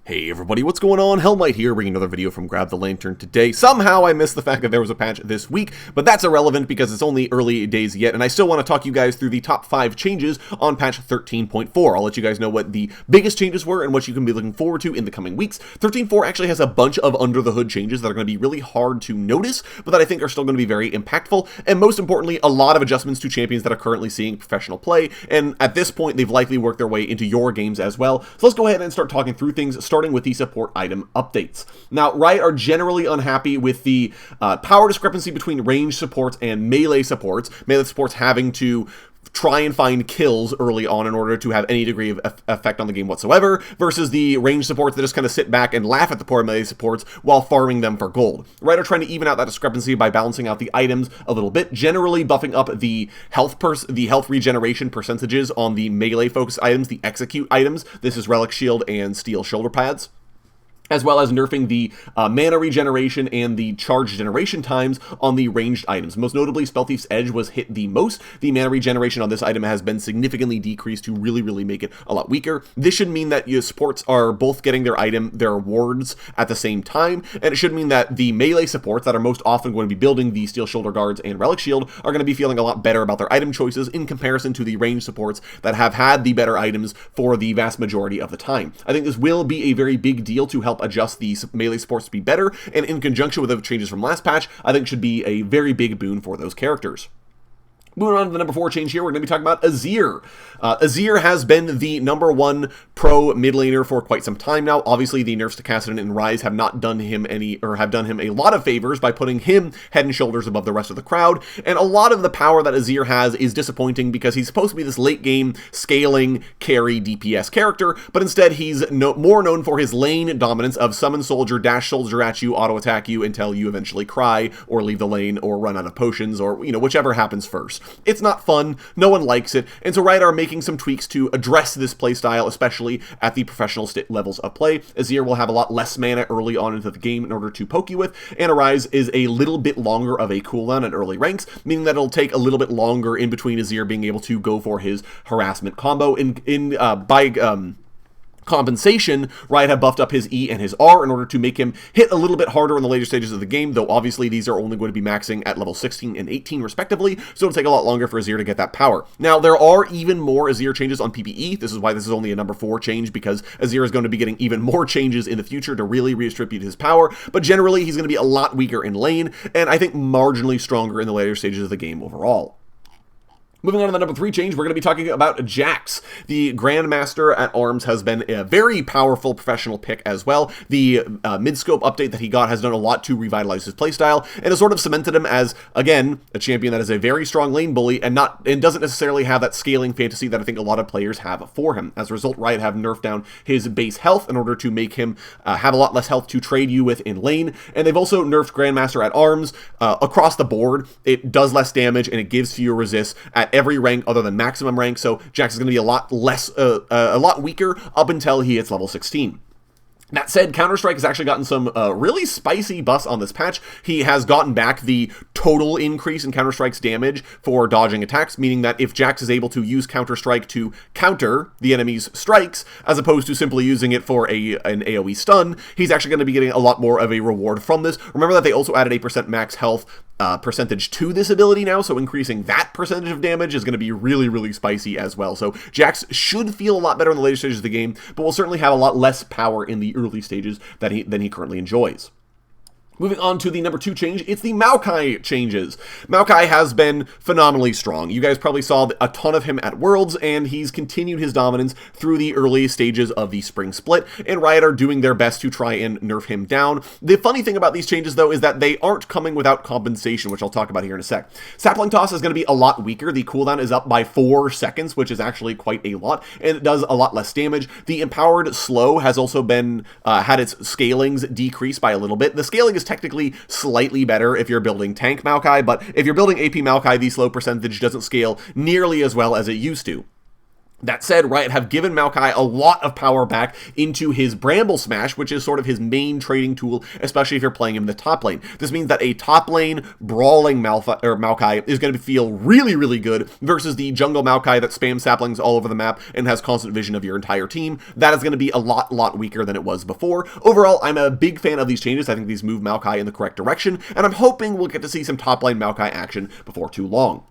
Hey everybody, what's going on? Hellmite here, bringing another video from Grab the Lantern today. Somehow I missed the fact that there was a patch this week, but that's irrelevant because it's only early days yet, and I still want to talk you guys through the top 5 changes on patch 13.4. I'll let you guys know what the biggest changes were and what you can be looking forward to in the coming weeks. 13.4 actually has a bunch of under-the-hood changes that are going to be really hard to notice, but that I think are still going to be very impactful, and most importantly, a lot of adjustments to champions that are currently seeing professional play, and at this point, they've likely worked their way into your games as well. So let's go ahead and start talking through things, starting with the support item updates. Now, Riot are generally unhappy with the power discrepancy between range supports and melee supports. Melee supports having to try and find kills early on in order to have any degree of effect on the game whatsoever, versus the range supports that just kind of sit back and laugh at the poor melee supports while farming them for gold. Riot are trying to even out that discrepancy by balancing out the items a little bit, generally buffing up the health regeneration percentages on the melee focus items, the execute items. This is Relic Shield and Steel Shoulder Pads, as well as nerfing the mana regeneration and the charge generation times on the ranged items. Most notably, Spell Thief's Edge was hit the most. The mana regeneration on this item has been significantly decreased to really make it a lot weaker. This should mean that your supports are both getting their rewards at the same time, and it should mean that the melee supports that are most often going to be building the Steel Shoulder Guards and Relic Shield are going to be feeling a lot better about their item choices in comparison to the ranged supports that have had the better items for the vast majority of the time. I think this will be a very big deal to help adjust the melee supports to be better, and in conjunction with the changes from last patch, I think should be a very big boon for those characters. Moving on to the number 4 change here, we're going to be talking about Azir. Azir has been the #1 pro mid laner for quite some time now. Obviously, the nerfs to Kassadin and Rise have not done him have done him a lot of favors by putting him head and shoulders above the rest of the crowd. And a lot of the power that Azir has is disappointing because he's supposed to be this late game scaling carry DPS character, but instead he's more known for his lane dominance of summon soldier, dash soldier at you, auto attack you until you eventually cry or leave the lane or run out of potions, or whichever happens first. It's not fun, no one likes it, and so Riot are making some tweaks to address this playstyle, especially at the professional levels of play. Azir will have a lot less mana early on into the game in order to poke you with, and Arise is a little bit longer of a cooldown at early ranks, meaning that it'll take a little bit longer in between Azir being able to go for his harassment combo. Compensation, Riot have buffed up his E and his R in order to make him hit a little bit harder in the later stages of the game, though obviously these are only going to be maxing at level 16 and 18 respectively, so it'll take a lot longer for Azir to get that power. Now, there are even more Azir changes on PvE. This is why this is only a number 4 change, because Azir is going to be getting even more changes in the future to really redistribute his power, but generally he's going to be a lot weaker in lane, and I think marginally stronger in the later stages of the game overall. Moving on to the number 3 change, we're going to be talking about Jax. The Grandmaster at Arms has been a very powerful professional pick as well. The mid-scope update that he got has done a lot to revitalize his playstyle, and has sort of cemented him as, again, a champion that is a very strong lane bully and doesn't necessarily have that scaling fantasy that I think a lot of players have for him. As a result, Riot have nerfed down his base health in order to make him have a lot less health to trade you with in lane, and they've also nerfed Grandmaster at Arms across the board. It does less damage, and it gives fewer resists at every rank other than maximum rank, so Jax is going to be a lot weaker up until he hits level 16. That said, Counter-Strike has actually gotten some really spicy buffs on this patch. He has gotten back the total increase in Counter-Strike's damage for dodging attacks, meaning that if Jax is able to use Counter-Strike to counter the enemy's strikes, as opposed to simply using it for an AoE stun, he's actually going to be getting a lot more of a reward from this. Remember that they also added 8% max health percentage to this ability now, so increasing that percentage of damage is going to be really spicy as well. So Jax should feel a lot better in the later stages of the game, but will certainly have a lot less power in the early stages than he currently enjoys. Moving on to the number 2 change, it's the Maokai changes. Maokai has been phenomenally strong. You guys probably saw a ton of him at Worlds, and he's continued his dominance through the early stages of the Spring Split, and Riot are doing their best to try and nerf him down. The funny thing about these changes, though, is that they aren't coming without compensation, which I'll talk about here in a sec. Sapling Toss is going to be a lot weaker. The cooldown is up by 4 seconds, which is actually quite a lot, and it does a lot less damage. The Empowered Slow has also been had its scalings decrease by a little bit. The scaling is technically slightly better if you're building tank Maokai, but if you're building AP Maokai, the slow percentage doesn't scale nearly as well as it used to. That said, Riot have given Maokai a lot of power back into his Bramble Smash, which is sort of his main trading tool, especially if you're playing him in the top lane. This means that a top lane brawling Maokai is going to feel really, really good versus the jungle Maokai that spams saplings all over the map and has constant vision of your entire team. That is going to be a lot weaker than it was before. Overall, I'm a big fan of these changes. I think these move Maokai in the correct direction, and I'm hoping we'll get to see some top lane Maokai action before too long.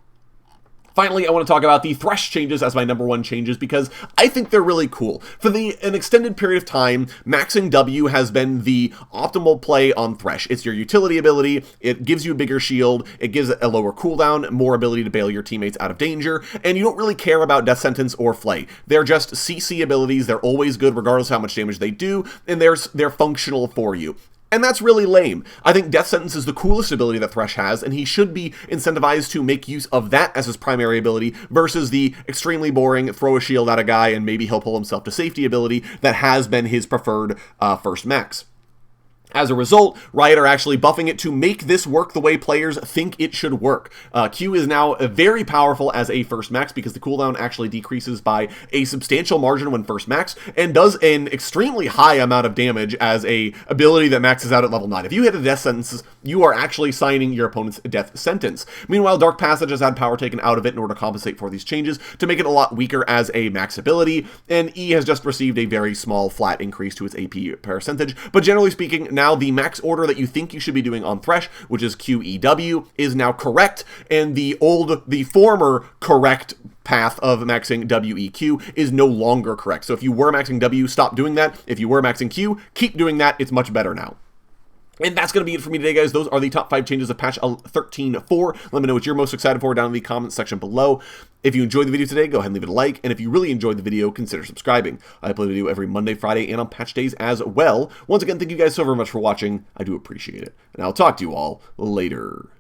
Finally, I want to talk about the Thresh changes as my number one changes because I think they're really cool. For an extended period of time, maxing W has been the optimal play on Thresh. It's your utility ability, it gives you a bigger shield, it gives a lower cooldown, more ability to bail your teammates out of danger, and you don't really care about Death Sentence or Flay. They're just CC abilities, they're always good regardless of how much damage they do, and they're functional for you. And that's really lame. I think Death Sentence is the coolest ability that Thresh has, and he should be incentivized to make use of that as his primary ability versus the extremely boring throw a shield at a guy and maybe he'll pull himself to safety ability that has been his preferred first max. As a result, Riot are actually buffing it to make this work the way players think it should work. Q is now very powerful as a first max because the cooldown actually decreases by a substantial margin when first max and does an extremely high amount of damage as a ability that maxes out at level 9. If you hit a death sentence, you are actually signing your opponent's death sentence. Meanwhile, Dark Passage has had power taken out of it in order to compensate for these changes to make it a lot weaker as a max ability, and E has just received a very small flat increase to its AP percentage, but generally speaking, now the max order that you think you should be doing on Thresh, which is QEW, is now correct, and the former correct path of maxing WEQ is no longer correct. So if you were maxing W, stop doing that. If you were maxing Q, keep doing that. It's much better now. And that's going to be it for me today, guys. Those are the top 5 changes of patch 13.4. Let me know what you're most excited for down in the comments section below. If you enjoyed the video today, go ahead and leave it a like. And if you really enjoyed the video, consider subscribing. I upload a video every Monday, Friday, and on patch days as well. Once again, thank you guys so very much for watching. I do appreciate it. And I'll talk to you all later.